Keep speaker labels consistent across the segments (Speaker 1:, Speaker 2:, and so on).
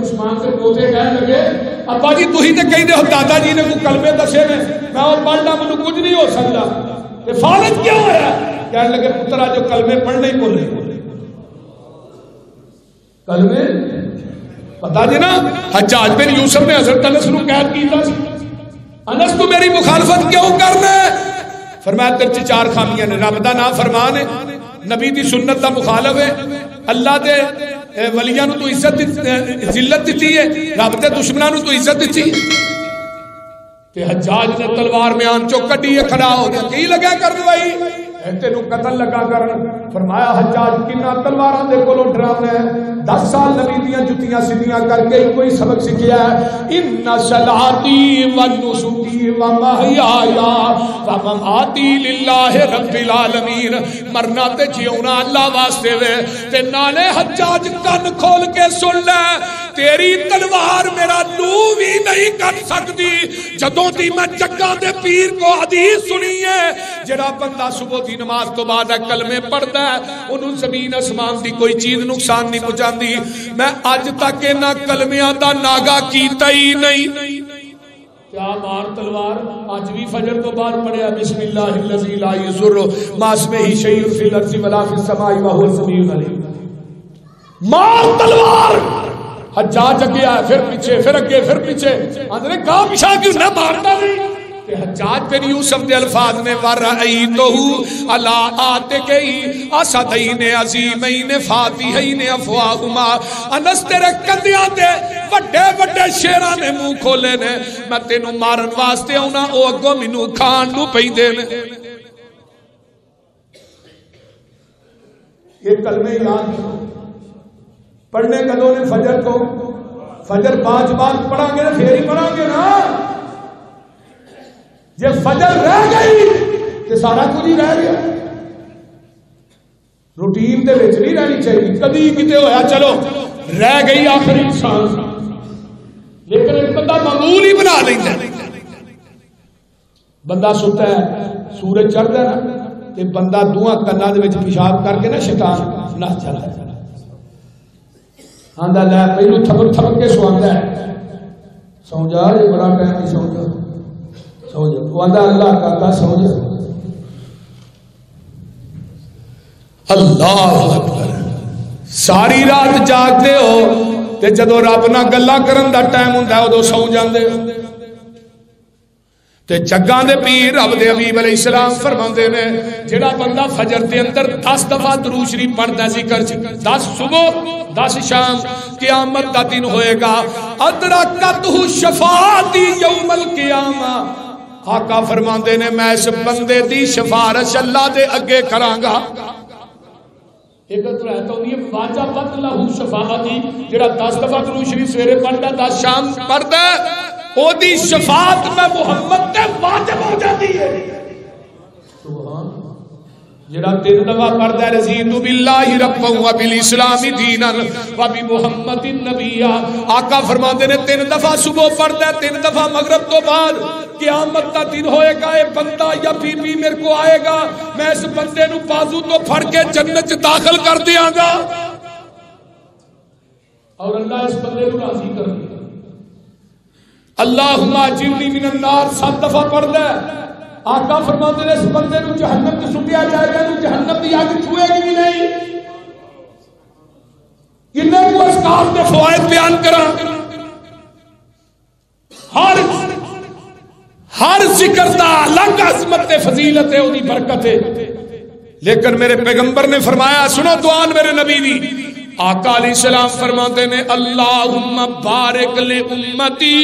Speaker 1: عثمان سے پوتے کہنے لگے ابا جی تھی تو کہیں ہو دادا جی نے کوئی کلمے دسے نے میں وہ پڑھنا مجھے کچھ نہیں ہو سکتا فالج کیا ہوا کہنے لگے پترا جو کلمے پڑھنے ہی بولے کلمے پتا جی نا حجاج بن یوسف نے حضرت انس کو قید کیتا سی انس تو میری مخالفت کیوں کرنا فرمایا تیرے چ چار خامیاں نے رب دا نام فرمان ہے نبی دی سنت دا مخالف ہے اللہ دے ولیاں نو تو عزت ذلت دیتی ہے رب دے دشمناں نو تو عزت دیتی ہے تے حجاج نے تلوار میان چو کڈی کھڑا ہو گیا کی لگا کر دوائی تینو قتل لگا کر فرمایا حجاج کنا تلواراں دے کولوں ڈراونا ہے 10 سال نبی دیاں جتیاں سیدھیاں کر کے کوئی سبق سکھیا ہے ان صلاتی و نسکی و محیایا و مماتی للہ رب العالمین مرنا تے جیونا اللہ واسطے وے تے نالے حجاج کن کھول کے سن لے تیری تلوار میرا لو بھی نہیں کٹ سکتی جدوں دی میں جگہ دے پیر کو حدیث سنی ہے جڑا بندہ صبح دی نماز تو بعد کلمے پڑھدا ہے انہوں زمین آسمان دی کوئی چیز نقصان نہیں پہنچاندی میں اج تک انہاں کلمیاں دا ناگا کیتا ہی نہیں کیا مار تلوار آج بھی فجر تو بعد پڑھیا بسم اللہ الذی لا یضر مع اسمہ شیء فی الارض ولا فی السماء وهو السمیع العلیم مار تلوار حجاج اگے آیا پھر پیچھے پھر اگے پھر پیچھے اندر گاہ پیچھا کیوں نہ مارتا نہیں کہ حجاج بن یوسف دے الفاظ نے وَرَأَيْتُهُ عَلَىٰ آتِكَیْهِ أَسَدَیْنِ عَظِیمَیْنِ فَاتِحَیْنِ أَفْوَاهُمَا انس تیرے کندیاں تے وڈے وڈے شیراں نے منہ کھولے نے میں تینوں مارن واسطے آنا او اگوں مینوں کھان نو پیندے نے یہ کلمے یاد پڑھنے کدوں نے فجر کو فجر 5 بار پڑھا گے پھر ہی پڑھا گے نا جب فجر رہ گئی تو سارا کچھ ہی رہ گیا روٹین دے وچ نہیں رہنی چاہیے کبھی کتے ہویا چلو رہ گئی آخری سانس لیکن ایک بندہ معمول ہی بنا لیندا بندہ ستا ہے سورج چڑھدا ہے نا تے بندہ دوہاں کناں دے وچ پیشاب کر کے نا شیطان نس چلا آندا لے پہلو تھپک تھپک کے سواندا ہے سو جا یہ بڑا ٹائم نہیں سو جا سو جا وہ آندا اللہ کا سو جا اللہ اکبر ساری رات جاگتے ہو تے جدو رب نہ گلا کرن دا ٹائم ہوندا ہے ادو سو جاندے تے جگاں دے پیر رب دے حبیب علیہ السلام فرماندے نے جڑا بندہ فجر دے اندر 10 دفعہ درود شریف پڑھدا ذکر 10 صبح 10 شام قیامت دا دن ہوئے گا ادرکتہ شفاعت یوم القیامہ آقا فرماندے نے میں اس بندے دی سفارش اللہ دے اگے کراں گا ایک تو رہتا ہوں یہ واجبت لہو شفاعتی جڑا 10 دفعہ درود شریف سویرے پڑھدا 10 شام پڑھدا او دی شفاعت میں محمد تے واجب ہو جاتی ہے سبحان جڑا 3 دفعہ پڑھدا ہے رضیت باللہ ربا و بالاسلام دینا و بمحمد النبی آقا فرماندے نے 3 دفعہ صبح پڑھدا ہے 3 دفعہ مغرب تو بعد قیامت کا دن ہوئے گا یہ بندہ یا بی بی میرے کو آئے گا میں اس بندے نو بازو تو پھڑ کے جنت داخل کر دیاں گا اور اللہ اس بندے کو راضی کر دے اللہم اجرنی من النار 7 دفعہ پڑھ دے آقا فرماتے ہیں اس بندے نو جہنم کی سٹیا جائے گا نو جہنم کی آگ چھوئے گی بھی نہیں انہیں کو اسکار دے فوائد بیان کرا ہر ذکر دا الگ عظمت فضیلت ہے انہی برکت ہے لیکن میرے پیغمبر نے فرمایا سنو دعان میرے نبی دی آقا علیہ السلام فرماتے ہیں اللہم بارک لے امتی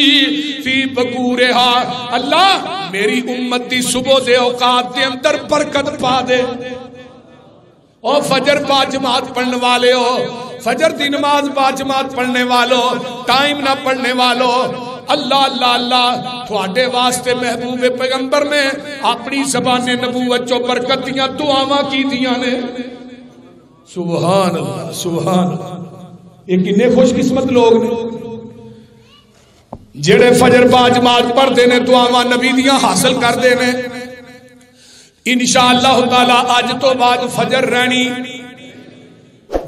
Speaker 1: فی بکورہا اللہ میری امتی صبح دے اوقات دے اندر برکت پا دے او فجر با جماعت پڑھنے والے ہو فجر دی نماز با جماعت پڑھنے والو ٹائم نہ پڑھنے والو اللہ اللہ اللہ تھوڑے واسطے محبوب پیغمبر نے اپنی زبان نبوت چو برکت دیاں دعاواں کی دیاں نے سبحان اللہ سبحان اللہ یہ کنے خوش قسمت لوگ نے جڑے فجر با جماعت پڑھتے نے دعاواں نبی دیاں حاصل کر دے نے انشاءاللہ تعالی آج تو بعد فجر رہنی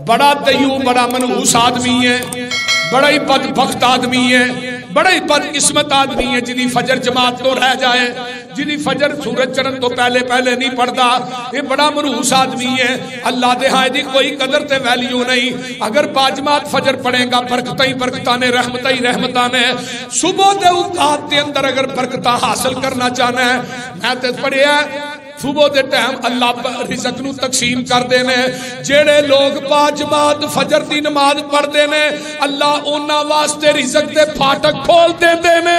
Speaker 1: بڑا دیو بڑا منحوس آدمی ہے بڑا ہی بدبخت آدمی ہے، بڑا ہی بدقسمت آدمی ہے جنی فجر جماعت تو رہ جائے، جنی فجر سورج چڑھن تو پہلے پہلے نہیں پڑھتا، یہ بڑا مروس آدمی ہے، اللہ دے ہاں دی کوئی قدر تے ویلیو نہیں۔ اگر باجماعت فجر پڑھے گا برکتاں ہی برکتاں نے، رحمتاں ہی رحمتاں نے۔ صبح دے اوقات دے اندر اگر برکتاں حاصل کرنا چاہنا ہے، میں تے پڑھیا صبح دے ٹائم اللہ رزق نو تقسیم کر دینے، جیڑے لوگ باجماعت فجر دی نماز پڑھ دینے اللہ انہاں واسطے رزق دے پھاٹک کھول دے دینے۔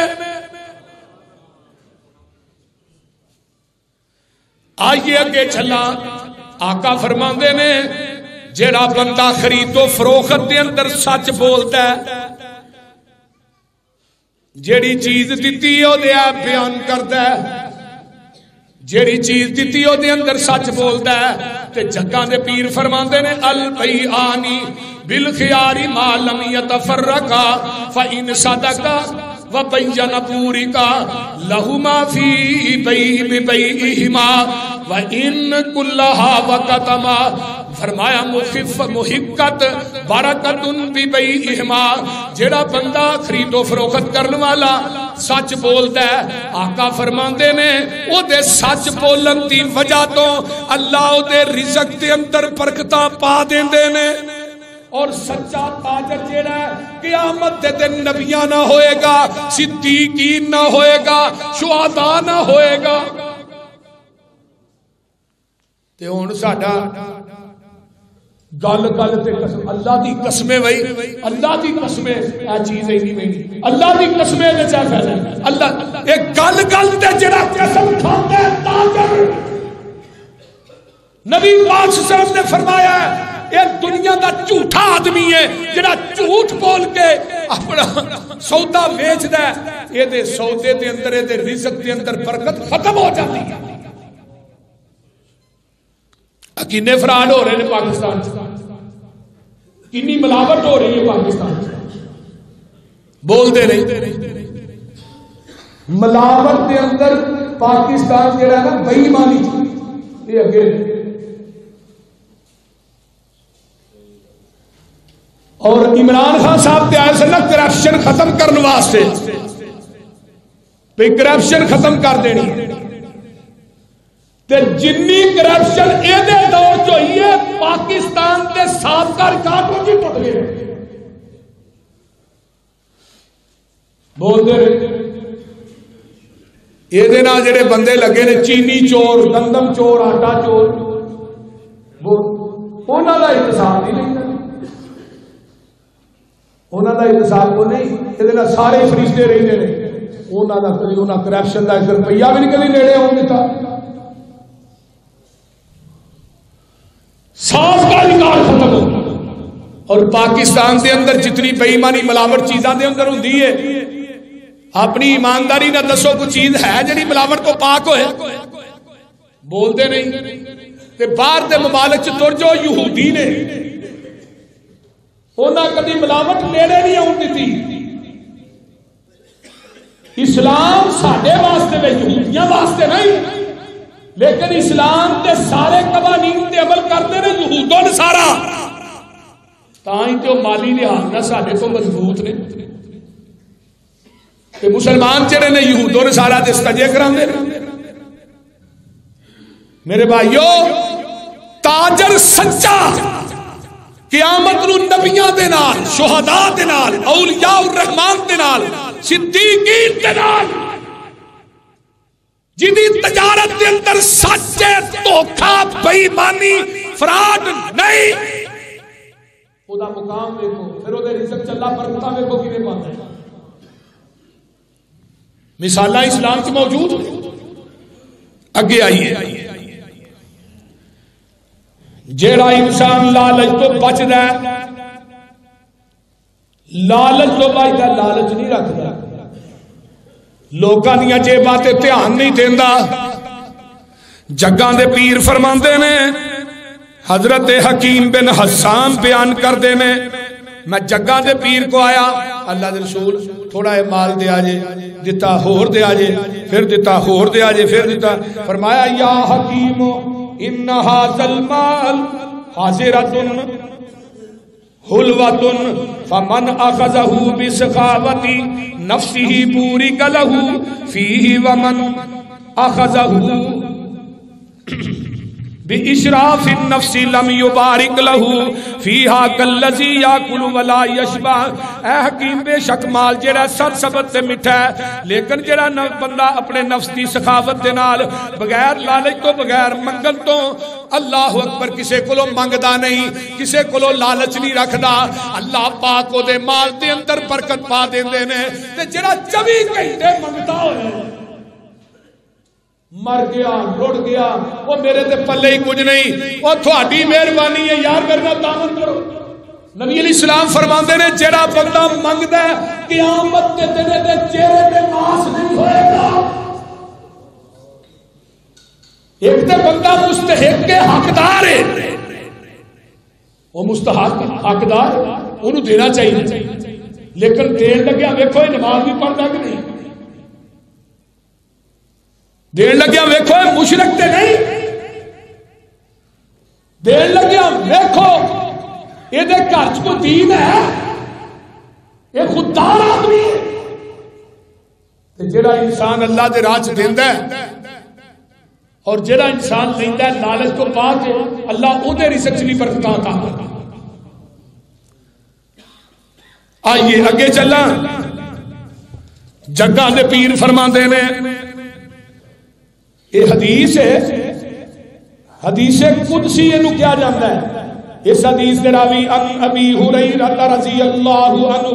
Speaker 1: آئیے اگے چلا، آقا فرماندے نے جیڑا بندہ خرید و فروخت دے اندر سچ بولتا ہے، جیڑی چیز دیتی ہے او دے آپ بیان کرتا ہے، جیڑی چیز دیتی او دے اندر سچ بولتا ہے، تے جگاں دے پیر فرماندے نے البیعانی بالخیاری ما لم یتفرقا فإن صدقا وبین پورکا لہما فی بیعہما وإن کلہا وقتما، فرمایا محقت برکت ببیعہما، جیڑا بندہ خرید و فروخت کرنے والا سچ بولتا ہے، آقا فرماندے نے او دے سچ بولن دی وجہ تو اللہ او دے رزق دے اندر برکتاں پا دیندے نے۔ اور سچا تاجر جیڑا ہے قیامت دے دن نبیاں نہ ہوئے گا، صدیقین نہ ہوئے گا، شہداء نہ ہوئے گا۔ تے ہن ساڈا گل گل تے قسم، اللہ دی قسمیں وہی، اللہ دی قسمیں اے چیز ہی نہیں وینی، اللہ دی قسمیں تے چا فائدہ، اللہ اے گل گل تے جڑا قسم کھاندا ہے تاجر، نبی پاک صلی اللہ علیہ وسلم نے فرمایا ہے یہ دنیا دا جھوٹا آدمی ہے جڑا جھوٹ بول کے اپنا سودا ویچدا ہے، اے دے سودے دے اندر اے دے رزق دے اندر برکت ختم ہو جاتی ہے۔ کنے فراڈ ہو رہے ہیں پاکستان، کنی ملاوٹ ہو رہی ہے پاکستان، بولتے نہیں ملاوٹ دے اندر پاکستان جڑا ہے نا بے ایمانی یہ اگے، اور عمران خان صاحب تے آئے سن کرپشن ختم کرنے واسطے، پہ کرپشن ختم کر دینی تے جنی کرپشن اے دے دور جو ہی ہے پاکستان دے سابقہ ریکارڈ کی ٹوٹ گئے، بول دے رہے یہ دے نا جڑے بندے لگے نے چینی چور، گندم چور، آٹا چور، انہاں دا احتساب نہیں لینا، انہاں دا احتساب کو نہیں، یہ دے نا سارے فرشتے رہتے ہیں، انہاں دا کبھی انہاں کرپشن دا ایک روپیہ بھی نہیں کبھی نیڑے ہوں دیتا، صاف کا ریکارڈ ختم ہو۔ اور پاکستان دے اندر جتنی بے ایمانی ملاوٹ چیزاں دے اندر ہوندی ہے، اپنی ایمانداری نہ دسو کوئی چیز ہے جڑی ملاوٹ کو پاک ہوئے، بولتے نہیں تے باہر دے ممالک چ تر جو یہودی نے انہاں کبھی ملاوٹ نیڑے نہیں آن دیتی۔ اسلام ساڈے واسطے وے یہودیاں واسطے نہیں، لیکن اسلام دے سارے قوانین تے عمل کرتے ہیں یہود و نصارا، تاں تے مالی لحاظ نہ ساڈے تو مضبوط نے، تے مسلمان جڑے نے یہود و نصارا دے استجے کراندے نے۔ میرے بھائیو تاجر سچا قیامت نو نبیاں دے نال، شہداء دے نال، اولیاء الرحمان دے نال، صدیقین دے نال، جدی تجارت دے اندر سچ دھوکا بے ایمانی فراڈ نہیں، او دا مقام دیکھو، پھر او دے رزق چلا برکتاں دیکھو کیویں پاندا ہے۔ مثالاں اسلام کی موجود اگے آئیے، جیڑا انسان لالچ تو بچدا ہے، لالچ تو بچدا، لالچ نہیں رکھدا، لوکاں دیاں جیباں تے دھیان نہیں دیندا۔ جگاں دے پیر فرماندے نے، حضرت حکیم بن حسان بیان کردے نے، میں جگاں دے پیر کو آیا، اللہ دے رسول تھوڑا ہے مال دے آجے، دیتا ہور دے آجے، پھر دیتا ہور دے آجے، پھر دیتا، فرمایا یا حکیم ان ھذا المال حاضرۃ حلوۃ فمن اخذہ بسخاوۃ نفسہ بورک لہ فیہ ومن اخذہ بِإِشْرَافِ النَّفْسِ لَمْ يُبَارِكْ لَهُ فِيهَا كَالَّذِي يَأْكُلُ وَلَا يَشْبَعُ۔ اے حکیم بے شک مال جڑا سرسبت تے میٹھا ہے، لیکن جڑا بندہ اپنے نفس دی سخاوت دے نال بغیر لالچ تو بغیر منگن تو اللہ اکبر کسے کولو منگدا نہیں، کسے کولو لالچ نہیں رکھدا، اللہ پاک او دے مال دے اندر برکت پا دیندے نے۔ تے جڑا 24 گھنٹے منگدا ہوئے مر گیا رڑ گیا، وہ میرے تے پلے ہی کچھ نہیں، وہ تھوڑی مہربانی ہے یار میرے نال تعاون کرو۔ نبی علیہ السلام فرماندے نے جڑا بندہ منگدا ہے قیامت کے دن دے چہرے تے ماس نہیں ہوئے گا۔ ایک تے بندہ مستحق کے حقدار ہے، وہ مستحق حقدار انہوں دینا چاہیے، لیکن دین لگیا ویکھو نماز بھی پڑھدا کہ نہیں، دین لگیا ویکھو مشرک تے نہیں، دین لگیا ویکھو یہ دے گھر کو دین ہے، یہ خوددار آدمی ہے۔ جڑا انسان اللہ دے راہ چ دیندا ہے اور جڑا انسان لیندا ہے لالچ کو پا کے، اللہ او دے رزق چ بھی برکت عطا کرتا۔ آئیے اگے چلاں، جگہ دے پیر فرماندے نے یہ حدیث ہے، حدیث قدسی یہ کیا جانتا ہے؟ اس حدیث دے راوی ان ابی ہریرہ رضی اللہ عنہ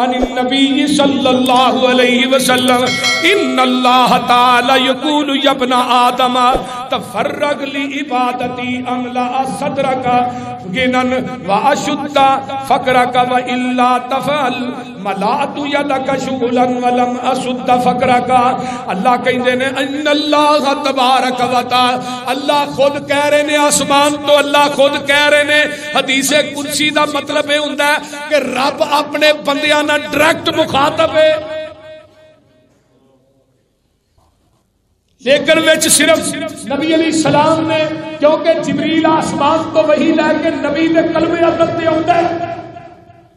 Speaker 1: عن النبی صلی اللہ علیہ وسلم ان اللہ تعالی یقول یا ابن آدم تفرغ لعبادتی املا صدرک غنن واشد فقرک والا تفعل ملأت یدک شغلا ولم اسد فقرک۔ اللہ کہندے نے ان اللہ تبارک و تعالی، اللہ خود کہہ رہے نے آسمان تو اللہ خود کہہ رہے نے۔ حدیث قدسی دا مطلب یہ ہوندا ہے کہ رب اپنے بندیاں نال ڈائریکٹ مخاطب ہے، لیکن وچ صرف نبی علیہ السلام نے، کیونکہ جبریل آسمان تو وہی لے کے نبی دے قلب حضرت تے ہوندا ہے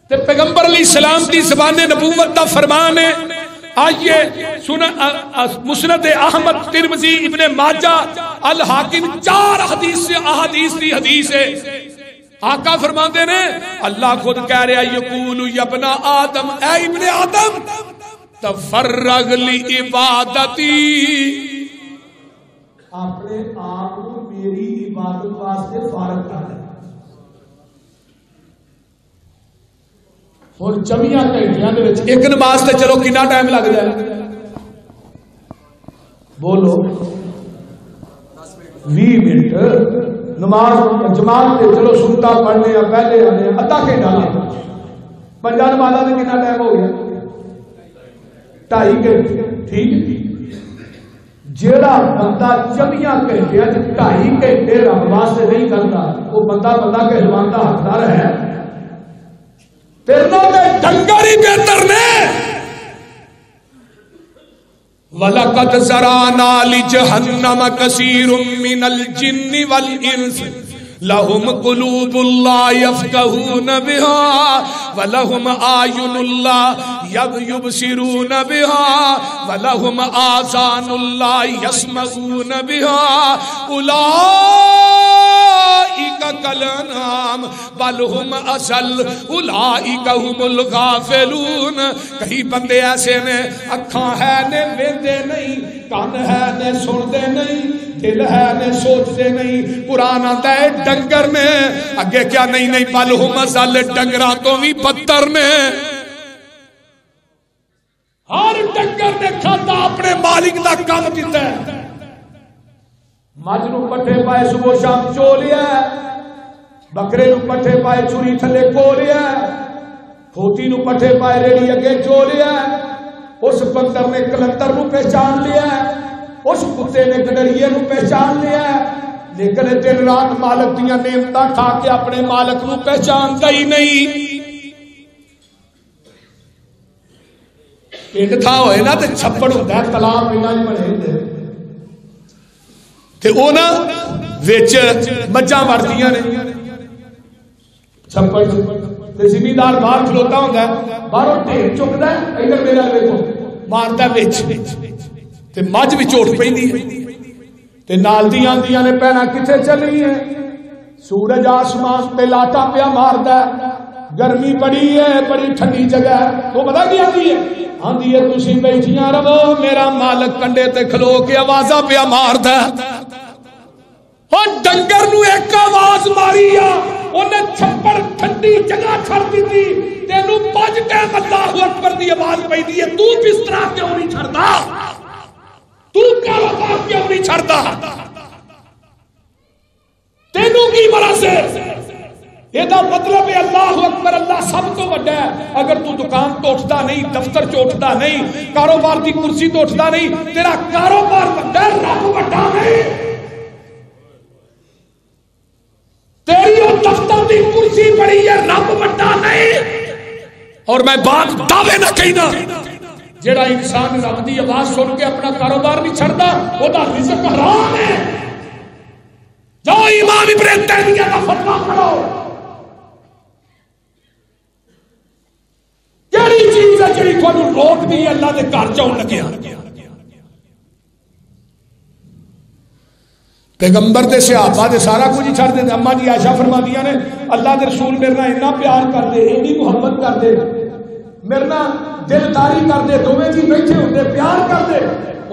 Speaker 1: تے پیغمبر علیہ السلام دی زبان نبوت دا فرمان ہے۔ آئیے مسند احمد، ترمذی، ابن ماجہ، الحاکم، 4 احادیث دی حدیث ہے۔ آقا فرماندے نے اللہ خود کہہ رہا یقول یا ابن آدم، اے ابن آدم تفرغ لعبادتی، اپنے آپ کو میری عبادت واسطے فارغ کر دے۔ اور 24 گھنٹیاں دے وچ ایک نماز تے چلو کتنا ٹائم لگ جائے؟ بولو 20 منٹ۔ نماز جماعت تے چلو سنتا پڑھنے یا پہلے آنے ادھا گھنٹہ لگا، 5 نمازاں تے کتنا ٹائم ہو گیا؟ 2.5 گھنٹے۔ ٹھیک، جیڑا بندہ 24 گھنٹے 2.5 گھنٹے رب واسطے نہیں کرتا، وہ بندہ کہلوان دا حقدار ہے؟ تیرنوں دے ڈنگر ہی بہتر نے۔ وَلَقَدْ زَرَعْنَا لِجَهَنَّمَ كَثِيرٌ مِّنَ الْجِنِّ وَالْإِنسِ لَهُمْ قُلُوبٌ لَّا يَفْقَهُونَ بِهَا وَلَهُمْ أَعْيُنٌ لَّا يُبْصِرُونَ بِهَا وَلَهُمْ آذَانٌ لَّا يَسْمَعُونَ بِهَا أُولَٰئِكَ كَالْأَنْعَامِ بَلْ هُمْ أَضَلُّ أُولَٰئِكَ هُمُ الْغَافِلُونَ۔ کئی بندے ایسے نے، اکھاں ہے نے ویندے نہیں، کان ہے نے سندے نہیں، دل ہے نے سوچتے نہیں۔ قرآن آتا ہے ڈنگر نے، اگے کیا نہیں بل ہم اضل، ڈنگراں تو بھی بدتر نے۔ ہر ڈنگر نے کھاتا اپنے مالک دا کم کیتا ہے۔ مجھ نو پٹھے پائے صبح شام چو لیا، بکرے نو پٹھے پائے چوری تھلے کو لیا، کھوتی نو پٹھے پائے ریڑی اگے چو لیا، اس بندر نے کلندر نو پہچان لیا، اس کتے نے گڈریے نو پہچان لیا، لیکن دن رات مالک دیاں نعمتاں کھا کے اپنے مالک نو پہچاندا ہی نہیں۔ پنڈ تھا ہوئے نا تے چھپڑ ہوندا ہے، تالاب پنڈاں وچ بنے ہوندے تے او نا وچ مجھاں وردیاں نے چھپڑ زمیندار باہر کھلوتا ہوتا ہے، باہروں ڈھیر چکتا ہے، ادھر میرا ویکھو مارتا وچ تے مجھ بھی چوٹ پیندی ہے تے نال دیاں آندیاں نے پہنا کتنے چلی ہے، سورج آسمان تے لاٹا پیا ماردا ہے، گرمی بڑی ہے، بڑی ٹھنڈی جگہ ہے، تو پتہ کی آندی ہے؟ آندی ہے تسی بیٹھیاں رہو، میرا مالک کنڈے تے کھلو کے آوازاں پیا ماردا ہے۔ اور ڈنگر نو ایک آواز ماری آ انہیں چھپڑ ٹھنڈی جگہ چھڑ دیتی، تینو 5 ٹائم اللہ اکبر دی آواز پئی دی ہے، تو بستر کیوں نہیں چھڑدا؟ تو کاروبار کیوں نہیں چھڑدا؟ تینو کی مرض ہے؟ یہ مطلب ہے اللہ اکبر، اللہ سب تو بڑا ہے۔ اگر تو دکان تو اٹھتا نہیں، دفتر چ اٹھتا نہیں، کاروبار کی کرسی تو اٹھتا نہیں، تیرا کاروبار بڑا ہے، رب بڑا نہیں۔ تیری وہ دفتر کی کرسی بڑی ہے، رب بڑا نہیں۔ اور میں بات دعوے نہ کہنا، جڑا انسان رب دی آواز سن کے اپنا کاروبار نہیں چھڑتا، وہ دا رزق حرام ہے۔ جاؤ امام ابن تیمیہ کا فتویٰ پڑھو، کیڑی چیز ہے جڑی تھانوں روک دی اللہ دے گھر جاؤ لگیا؟ پیغمبر دے صحابہ دے سارا کچھ چھڑ دے۔ اما جی عائشہ فرماندیاں نے اللہ دے رسول میرے نال اتنا پیار کر دے، اتنی محبت کر دے، میرے نال دلداری کر دے، دوویں جی بیٹھے ہوندے پیار کر دے،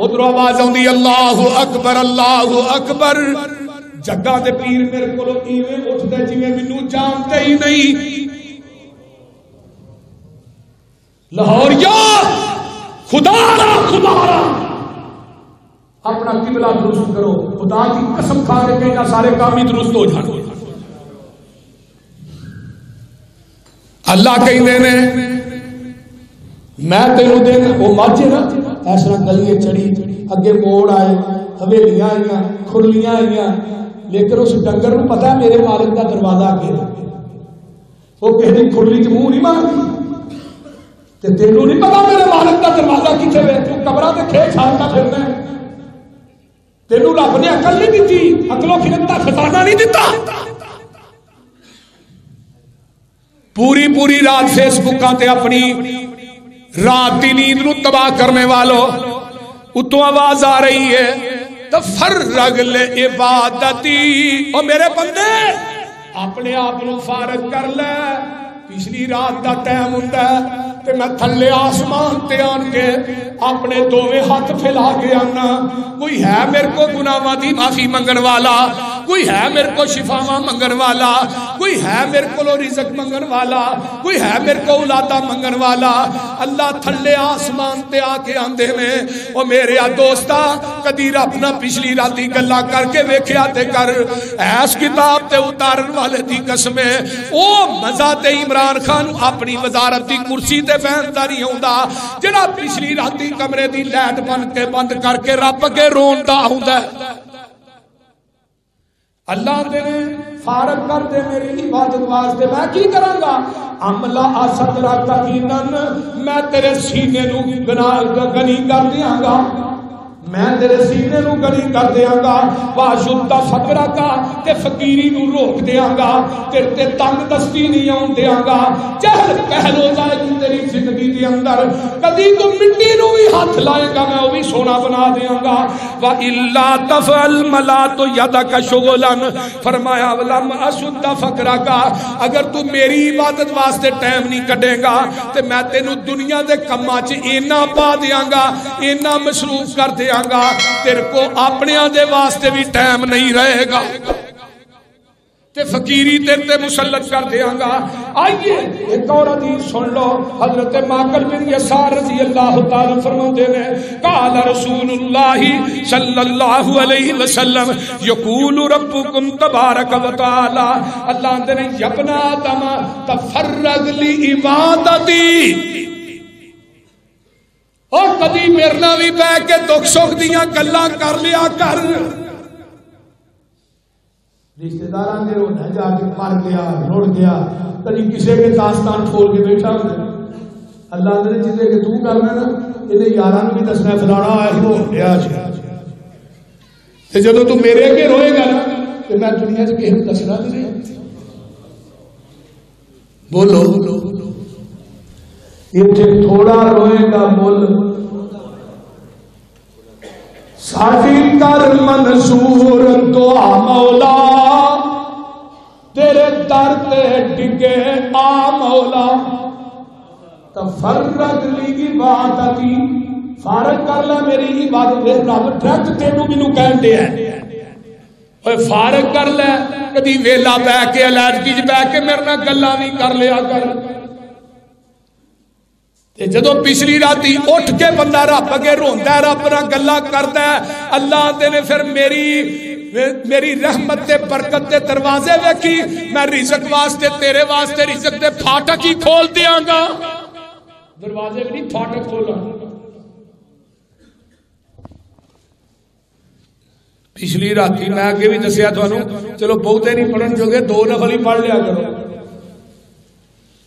Speaker 1: ادھر آواز آندی اللہ اکبر اللہ اکبر، جگہ دے پیر میرے کولو ایویں اٹھدے جویں مینوں جانتے ہی نہیں۔ لاہوریا خدا را اپنا قبلہ درست کرو، خدا کی قسم کھا کے کہنا سارے کام ہی درست ہو جانے۔ اللہ کہندے نے میں تینوں دینا، وہ مجھ نا اس طرح گلیاں چڑھی، اگے موڑ آئے، حویلیاں آئیاں، کھرلیاں آئیاں، لیکن اس ڈنگر کو پتا ہے میرے مالک کا دروازہ اگے، وہ کہنے کھرلی چ منہ نہیں مارتی، تے تینوں نہیں پتا میرے مالک کا دروازہ کتنے وے، تو قبراں تے کھے چھانتا پھرنا ہے، تینوں رب نے عقل نہیں دیتی، عقل و خرد کا خزانہ نہیں دیتا۔ پوری پوری رات فیس بکاں تے اپنی رات دی نیند نو تباہ کرنے والوں، اتوں آواز آ رہی ہے تفرغ لعبادتی، او میرے بندے اپنے آپ نو فارغ کر لے، پچھلی رات دا ٹائم ہوندا ہے تے میں تھلے آسمان تے آن کے اپنے دوویں ہاتھ پھیلا کے آنا، کوئی ہے میرے کو گناہاں دی معافی منگن والا، کوئی ہے میرے کو شفاواں منگن والا، کوئی ہے میرے کو رزق منگن والا، کوئی ہے میرے کو اولاداں منگن والا۔ اللہ تھلے آسمان تے آ کے آندے نے او میرے دوستا کدی رب نہ پچھلی راتی گلاں کر کے ویکھیا تے کر، ایس کتاب تے اتارن والے دی قسم ہے او مزہ تے عمران خان اپنی وزارت دی کرسی تے بیٹھدا نہیں ہوندا، جڑا پچھلی راتی کمرے دی لائٹ بند کر کے رب اگے روندا ہوندا ہے۔ اللہ دے فارغ کر دے میری عبادت واسطے، میں کی کراں گا؟ عملہ صدرا تقینن، میں تیرے سینے نو گنی کر دیاں گا، میں تیرے سینے نو گنی کر دیاں گا، واشد فقرہ کا تے فقیری نو روک دیاں گا، تے تنگ دستی نہیں آن دیاں گا، چہل پہل ہو جائے گی تیری زندگی دے اندر، کدی تو مٹی نو بھی ہاتھ لائے گا میں وہ بھی سونا بنا دیاں گا۔ وَإِلَّا تَفْعَلْ مَلَاتُ يَدَكَ شُغُلًا، فرمایا وَلَمْ أَشُدَّ فَقْرَكَ، اگر تو میری عبادت واسطے ٹائم نہیں کڈے گا تے میں تینوں دنیا دے کماں چ اینا پا دیاں گا، اینا مصروف کر دیاں گا، تیرے کو اپنے دے واسطے بھی ٹائم نہیں رہے گا، تے فقیری تیرے تے مسلط کر دیاں گا۔ آئیے ایک اور حدیث سن لو، حضرت ماقل بن یسار رضی اللہ تعالی فرماتے ہیں قال رسول اللہ صلی اللہ علیہ وسلم یقول ربکم تبارک و تعالی، اللہ نے ابن آدم تفرغ لعبادتی، اور کدی میرے نال بھی بہ کے دکھ سکھ دیاں گلاں کر لیا کر، رشتہ داراں دے ہونا جا کے مر گیا رڑ گیا، کدی کسی کے داستان کھول کے بیٹھا ہونا، اللہ نے جتنے کہ تو کرنا نا یہ یاراں بھی دسنا فلانا آیا ہو گیا تے جدوں تو میرے اگے روئے گا نا تے میں دنیا چ کسی نوں دسنا نہیں، بولو اتنے تھوڑا روئے گا مل ساڈی کر منظور دعا مولا تیرے در تے ڈگے آ مولا تفرغ لی عبادتی فارغ کر لے میری عبادت رب ڈائریکٹ تینوں مینوں کہن دے ہے فارغ کر لے کدی ویلا بہ کے الرجی چ بہ کے میرے نال گلاں نہیں کر لیا کر جدو پچھلی راتی اٹھ کے بندہ رب اگے روندا ہے رب نال گلاں کردا ہے اللہ دے نے پھر میری رحمت تے برکت دے دروازے ویکھی میں رزق واسطے تیرے واسطے رزق دے پھاٹک ہی کھول دیاں گا دروازے بھی نہیں پھاٹک کھولا پچھلی راتی میں اگے بھی دسیا تھانوں چلو بہتے نہیں پڑھن جوگے 2 نفل ہی پڑھ لیا کرو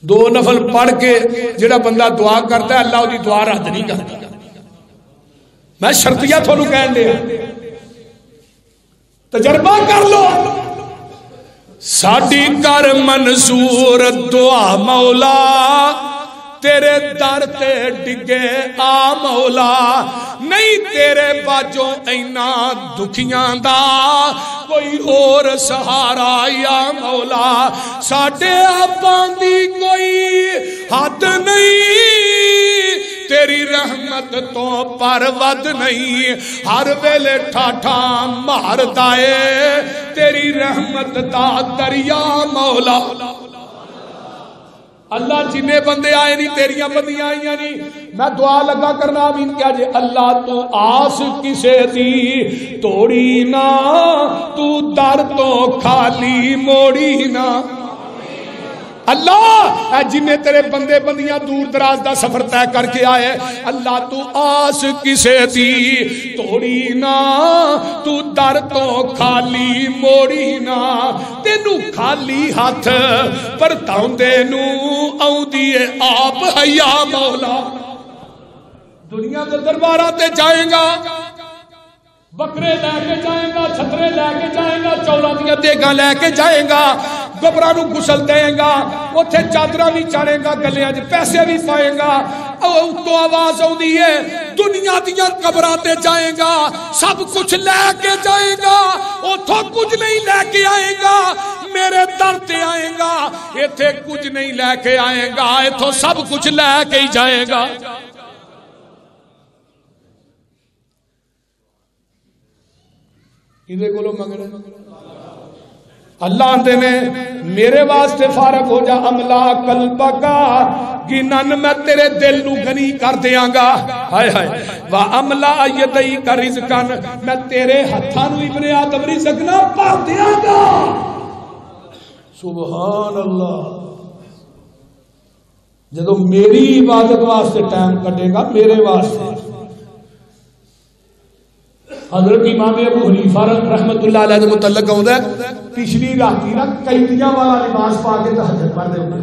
Speaker 1: 2 نفل پڑھ کے جڑا بندہ دعا کرتا ہے اللہ دی دعا رد نہیں کرتا میں شرطیہ تھانوں کہن دیا تجربہ کر لو ساڈی کر منظور دعا مولا تیرے در تے ڈگے آ مولا نہیں تیرے باجوں اینا دکھیاں دا کوئی اور سہارا یا مولا ساڈے آپاں دی کوئی حد نہیں تیری رحمت تو پرود نہیں ہر ویلے ٹھاٹھا مار دائے تیری رحمت دا دریا مولا اللہ جنہیں بندے آئے نہیں تیریاں بندیاں آئیاں نہیں میں دعا لگا کرنا آمین کیا جے اللہ تو آس کسے دی توڑی نا تو در تو خالی موڑی نا اللہ اے جنہیں تیرے بندے بندیاں دور دراز دا سفر طے کر کے آئے اللہ تو آس کسے دی توڑی نا تو در تو خالی موڑی نا تینو خالی ہاتھ پر تاؤندے نو آؤں دیئے آپ حیا مولا دنیا کے دربارہ تے جائیں گا بکرے لے کے جائیں گا چھترے لے کے جائیں گا چولا دیا دیگاں لے کے جائیں گا گبرا نو گسل دیں گا اوتھے چادرہ بھی چاڑے گا گلیاں جی پیسے بھی پائیں گا تو آواز آؤندی ہے دنیا دیا قبراں تے جائیں گا سب کچھ لے کے جائیں گا اوتھوں کچھ نہیں لے کے آئے گا میرے در تے آئے گا ایتھے کچھ نہیں لے کے آئے گا ایتھوں سب کچھ لے کے ہی جائے گا کدے کولوں منگنا اللہ آندے نے میرے واسطے فارغ ہو جا املا قلبکا گنن میں تیرے دل نو گنی کر دیاں گا ہائے ہائے وا املا یدئی کا رزقن میں تیرے ہتھاں نو ابن آدم رزق نہ پا دیاں گا سبحان اللہ جدو میری عبادت واسطے ٹائم کٹے گا میرے واسطے حضرت امام ابو حنیفہ رحمت اللہ علیہ متعلق ہوتا ہے پچھلی راتی نا قیدیاں والا لباس پا کے تہجد پڑھتے ہوتے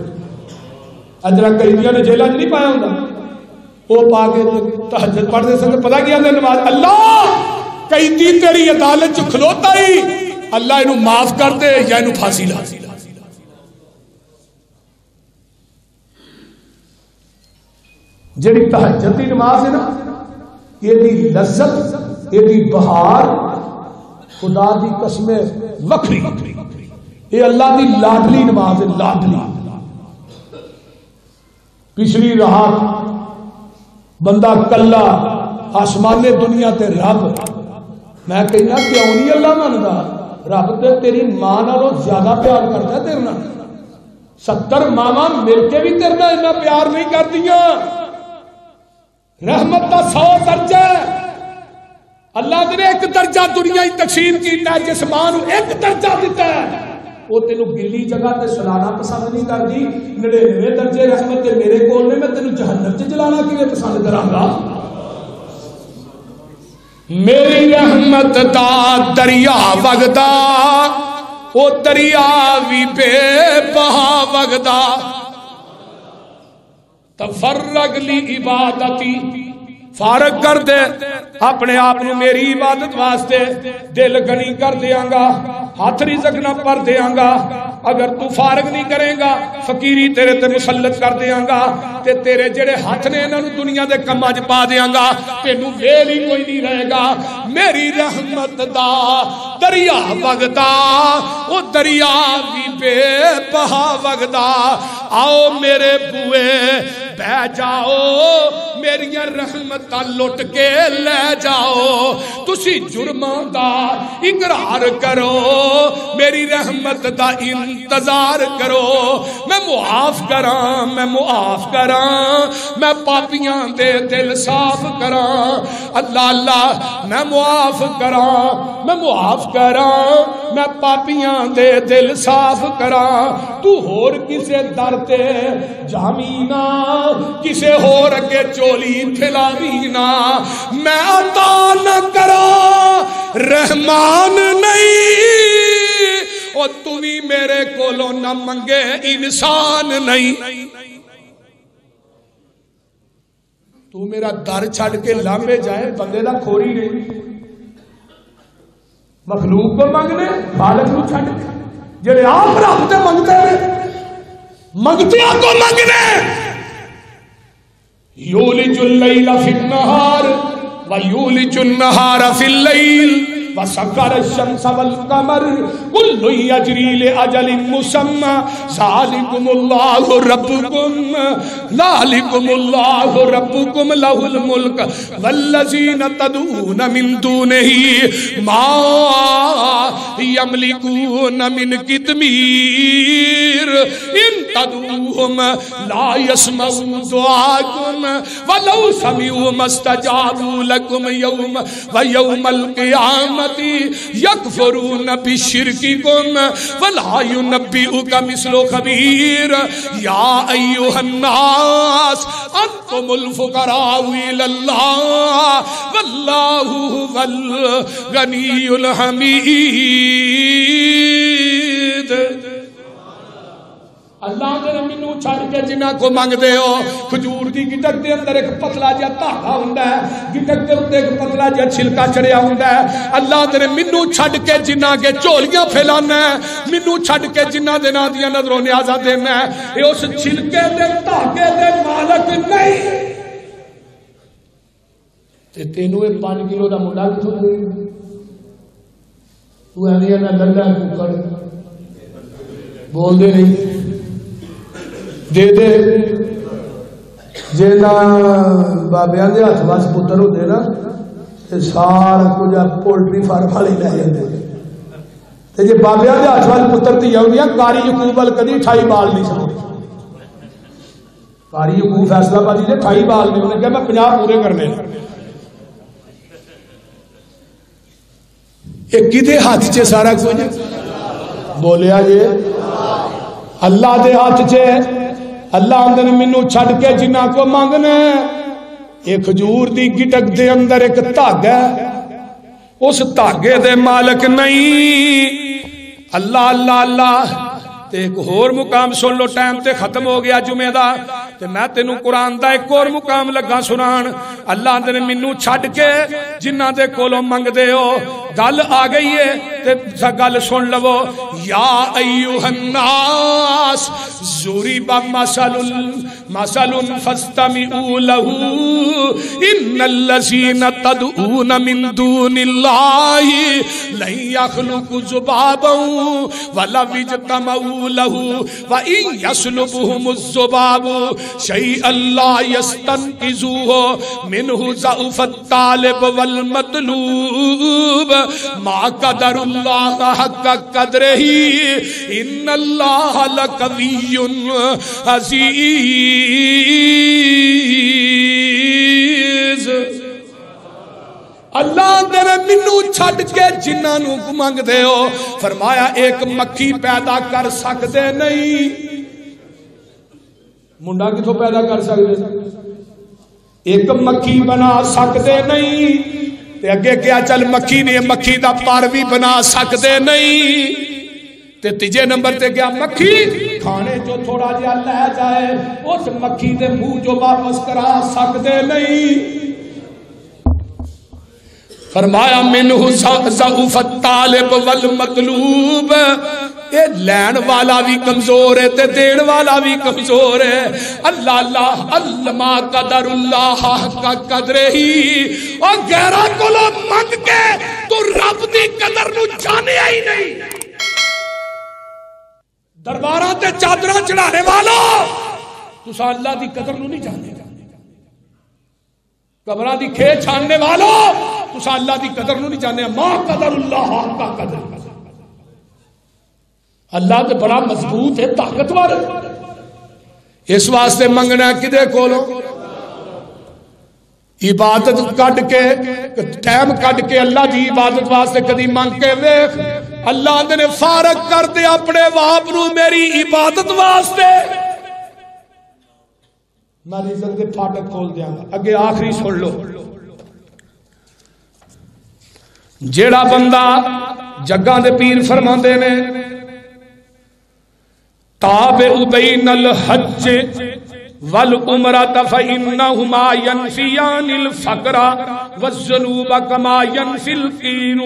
Speaker 1: اجرا قیدیاں نے جیلہ نہیں پایا ہوتا وہ پا کے تہجد پڑھتے سکتے پتہ کیا نماز اللہ قیدی تیری عدالت چ کھلوتا ہی اللہ انہوں معاف کر دے یا انہوں پھانسی لا جڑی تہجد دی نماز ہے نا یہ دی لذت یہ بہار خدا دی قسم وکری یہ اللہ دی لاڈلی نماز ہے لاڈلی پچھلی رات بندہ کلا آسمان دنیا تے رب میں کہنا کیوں نہیں اللہ مانتا رب تے تیری ماں نالوں زیادہ پیار کرتا ہے تیرے نال 70 ماواں مل کے بھی تیرے نال اتنا پیار نہیں کردیاں رحمت دا 100 درجہ ہے اللہ نے ایک درجہ دنیا ہی تقسیم کیتا ہے جس ماں نو ایک درجہ دیتا ہے وہ تینو گلی جگہ تے سلانا پسند نہیں کرتی 99 درجے رحمت تے میرے کول نے میں تینو جہنم تے جلانا کیویں پسند کراں گا میری رحمت دا دریا وگدا او دریا وی بے بہا وگدا تفرغ لی عبادتی فارغ کر دے اپنے آپ نو میری عبادت واسطے، دل غنی کر دیاں گا، ہاتھ رزق نہ پر دیاں گا۔ اگر تو فارغ نہیں کرے گا فقیری تیرے تے مسلط کر دیاں گا، تے تیرے جڑے ہاتھ نے انہاں نو دنیا دے کماں وچ پا دیاں گا، تینوں ویل ہی کوئی نہیں رہے گا۔ میری رحمت دا دریا وگدا، او دریا بھی بے بہا وگدا، آؤ میرے بوئے بہ جاؤ، میری رحمتاں لٹ کے لے جاؤ، تسی جرماں دا اقرار کرو، میری رحمت دا انتظار کرو، میں معاف کراں، میں معاف کراں، میں پاپیاں دے دل صاف کراں، اللہ اللہ میں معاف کراں، میں معاف کراں، میں پاپیاں دے دل صاف کراں، تو ہور کسے در تے جامینا، کسے ہور اگے چولی پھیلاوینا، میں عطا نہ کرا رحمان نہیں، اور تو بھی میرے کولوں نہ منگے انسان نہیں۔ تو میرا در چھڑ کے لامبے جائے بندے دا کھوری نہیں، مخلوق کو منگنے خالق کو چھڑ جڑے آپ رب تے منگتے ہیں، منگتیاں کو منگنے۔ یولج اللیل فی النہار ویولج النہار فی اللیل وسخر الشمس والقمر کل یجری لأجل مسمى ذالکم اللہ ربکم ذالکم اللہ ربکم لہ الملک والذین تدعون من دونہ ما یملکون من قطمیر ان تدعوہم لا یسمعوا دعاکم ولو سمعوا ما استجابوا لکم یوم ویوم القیامت یکفرون بشرککم ولا ینبئک مثل خبیر یا ایھا الناس انتم الفقراء الی اللہ واللہ هو الغنی الحمید۔ اللہ دے مینوں چھڑ کے جنہاں کو منگ دے ہو، کھجور دی گٹک دے اندر ایک پتلا جہا دھاگا ہوندا ہے، گٹک دے اوتے ایک پتلا جہا چھلکا چڑھیا ہوندا ہے، اللہ دے مینوں چھڑ کے جنہاں کے جھولیاں پھیلانا ہے، مینوں چھڑ کے جنہاں دے ناں دیاں نظروں نیازاں دینا ہے، اے اس چھلکے دے دھاگے دے مالک نہیں۔ تے تینوں اے 5 کلو دا منڈا کتھوں دے؟ تو ایندیاں نہ لنڈا ککڑ بول دے نہیں دے دے جے نہ بابیاں دے ہاتھ وچ پتر ہوندے نا تے سارا کچھ پولٹری فارم والے لے جاندے، تے جے بابیاں دے ہاتھ وچ پتر تے ہوندیاں قاری یعقوب ال کدی 28 بال نہیں سمجھ، قاری یعقوب فیصلہ بادی دے 28 بال نہیں، انہیں کہا میں 50 پورے کرنے۔ یہ کدے ہاتھ چے سارا کچھ بولیا جے اللہ دے ہاتھ چے۔ اللہ اندر منو چھڑ کے جنہ کو مانگنے، ایک کھجور دی گٹک دے اندر ایک دھاگا ہے، اس دھاگے دے مالک نہیں۔ اللہ اللہ اللہ تے ایک اور مقام سن لو، ٹائم تے ختم ہو گیا جمعہ دا، تے میں تینوں قرآن دا ایک اور مقام لگا سنان۔ اللہ دے منو چھڑ کے جنہ دے کولوں منگ دے ہو، گل آ گئی ہے تے گل سن لو۔ یا ایھا الناس ضرب مثل فاستمعوا له ان الذين تدعون من دون الله لن يخلقوا ذبابا ولو اجتمعوا له وان يسلبهم الذباب شيئا لا يستنقذوه منه ضعف الطالب والمطلوب ما قدر الله حق قدره ان الله لقوي عزیز۔ اللہ تیرے منو چھڑ کے جنہاں نو منگ دے ہو، فرمایا ایک مکھی پیدا کر سکتے نہیں۔ منڈا کتھوں پیدا کر سکتے؟ ایک مکھی بنا سکتے نہیں، تے اگے کیا چل مکھی نے مکھی دا پر بھی بنا سکتے نہیں، تے تیجے نمبر تے گیا مکھی کھانے جو تھوڑا جہا لے جائے اس مکھی دے منہ جو واپس کرا سکتے نہیں۔ فرمایا منہ ضعف الطالب والمطلوب، اے لین والا بھی کمزور ہے تے دین والا بھی کمزور ہے. اللہ اللہ علما قدر اللہ کا قدر ہی، اور غیرہ کو منگ کے تو رب دی قدر نو جانے ہی نہیں. درباراں تے چادراں چڑھانے والا تساں اللہ دی قدر نو نہیں جانے. قبراں دی کھے چھاننے والا تساں اللہ دی قدر نو نہیں جانے. ما قدر اللہ کا قدر، اللہ تے بڑا مضبوط ہے، طاقتور ہے. اس واسطے منگنا کدے کولوں؟ عبادت کڈ کے ٹائم کڈ کے اللہ دی عبادت واسطے کدی منگ کے ویکھ. اللہ نے فارغ کر دے اپنے باپ نو میری عبادت واسطے. میں رزق دے پھاٹک کھول دیاں گا. اگے آخری سن لو. جیڑا بندہ جگاں دے پیر فرماندے نے تابع بین الحج والعمرہ فإنہما ینفیان الفقر والذنوب کما ینفی القیر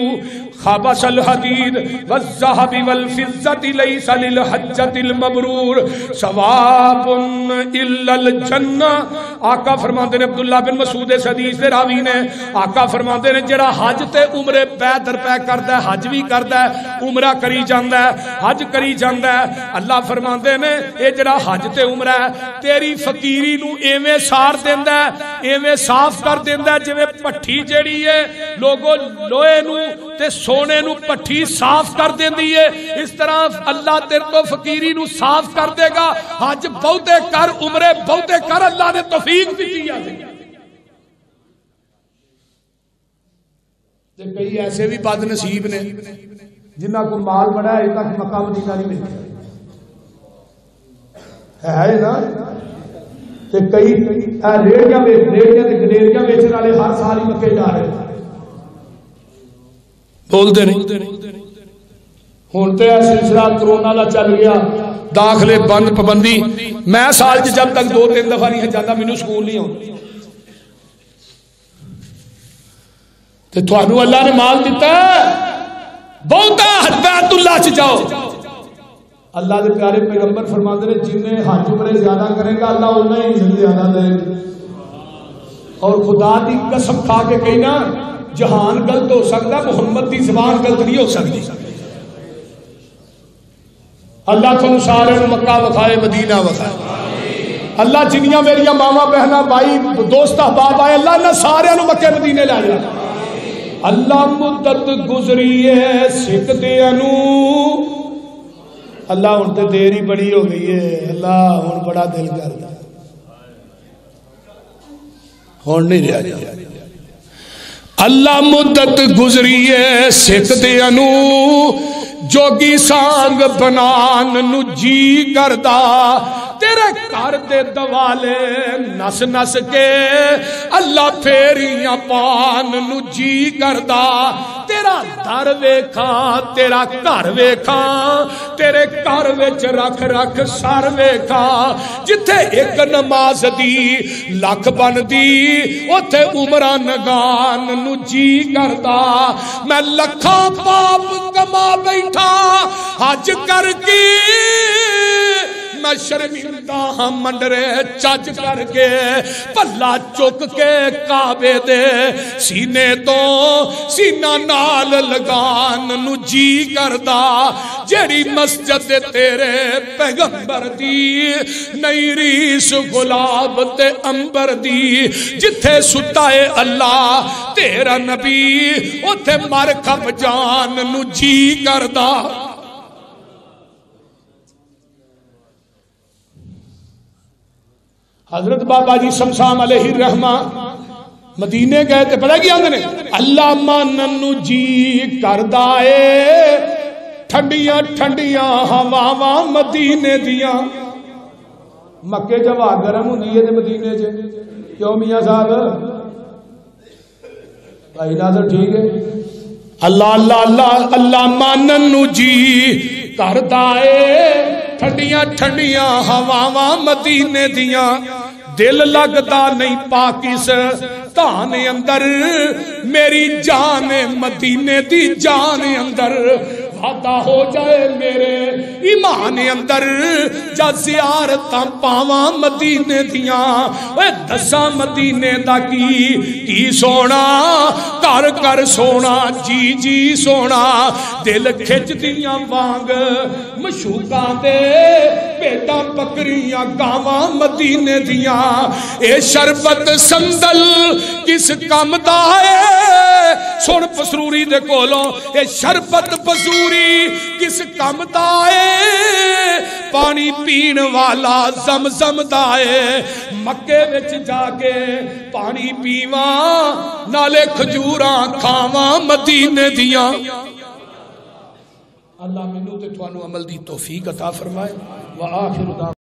Speaker 1: خبث الحدید والذہب والفضة لیس للحجۃ المبرور ثواب الا الجنہ. آقا فرماندے نے، عبداللہ بن مسعود اس حدیث دے راوی نے، آقا فرماندے نے جڑا حج تے عمرے پے در پے کردا ہے، حج بھی کردا ہے، عمرہ کری جاندا ہے، حج کری جاندا ہے. اللہ فرماندے نے اے جڑا حج تے عمرہ ہے تیری فقیری نو ایویں سار دیندا ہے، ایویں صاف کر دیندا ہے جویں پٹھی جیڑی ہے لوگوں لوہے نو تے سونے نو پٹھی صاف کر دیندی ہے، اس طرح اللہ تیرے تو فقیری نو صاف کر دے گا. حج بہتے کر، عمرے بہتے کر، اللہ نے توفیق دیتی ہے. کئی ایسے بھی بد نصیب نے جنہ کو مال بڑا ہے تک مکہ مدینہ نہیں ملتا ہے نا. کئی ریڑیاں گلیریاں بیچنے والے ہر سال ہی مکے جا رہے ہیں، بولتے نہیں. ہوں تو سلسلہ کرونا کا چل گیا، داخلے بند، پابندی. میں سال جب تک 2-3 دفعہ نہیں جاتا مینوں سکول نہیں آتا. تو تھانوں اللہ نے مال دیتا ہے بہتا، بیت اللہ چ جاؤ. اللہ کے پیارے پیغمبر فرماتے ہیں جن حج عمرے زیادہ کرے گا اللہ انہیں ہی زیادہ دے گا. اور خدا کی قسم کھا کے کہنا جہان غلط ہو سکتا، محمد کی زبان غلط نہیں ہو سکتی. اللہ تھانوں سارے مکہ وکھائے، مدینہ وکھائے. اللہ جنیاں میریاں ماواں بہناں بھائی دوست احباب آئے اللہ نے سارے مکے مدینے لے جائے. اللہ مدت گزری ہے سکھ دیاں نو، اللہ ہن تے دیر ہی بڑی ہو گئی ہے، اللہ ہن بڑا دل کردا ہن نہیں رہا جا. اللہ مدت گزری ہے سکھ دیاں نو، جوگی سانگ بنان نو جی کردا. تیرے گھر دے دوالے نس نس کے اللہ پھیریاں پان نو جی کردا. تیرا در ویکھاں، تیرا گھر ویکھاں، تیرے گھر وچ رکھ رکھ سر ویکھاں. جتھے ایک نماز دی لکھ بندی اوتھے عمرہ نگان نو جی کردا. میں لکھاں پاپ کما بیٹھا حج کر کے، میں شرمندہ ہاں منڈرے چج کر کے. پلا چک کے کعبے دے سینے تو سینہ نال لگان نو جی کردا. جیڑی مسجد تیرے پیغمبر دی نئی ریس گلاب تے امبر دی، جتھے ستا ہے اللہ تیرا نبی اوتھے مرکب جان نو جی کردا. حضرت بابا جی شمشام علیہ الرحمہ مدینے گئے تے پتہ کیا آندے نے اللہ مانن نو جی کردا اے ٹھنڈیاں ٹھنڈیاں ہواواں مدینے دیاں. مکے جب ہوا گرم ہوندی ہے تے مدینے چ کیوں میاں صاحب بھائی ناظر ٹھیک ہے. اللہ اللہ اللہ اللہ مانن نو جی کردا اے ٹھنڈیاں ٹھنڈیاں ہواواں مدینے دیاں. دل لگدا نہیں پاکس تان اندر میری جان مدینے دی جان اندر وعدہ ہو جائے میرے ایمان اندر جا زیارتاں پاواں مدینے دیاں اے دساں مدینے دا کی سونا کر کر سونا جی جی سونا دل کھچ دیاں وانگ مشوقاں دے بیٹا بکریاں گاواں مدینے دیاں اے شربت سندل کس کم دا ہے سن پسروری دے کولوں اے شربت بزوری کس کم دا ہے پانی پین والا زمزم دا ہے مکے وچ جا کے پانی پیواں نالے کھجوراں کھاواں مدینے دیاں اللہ منو تے تھانوں عمل دی توفیق عطا فرمائے وآخر دعوانا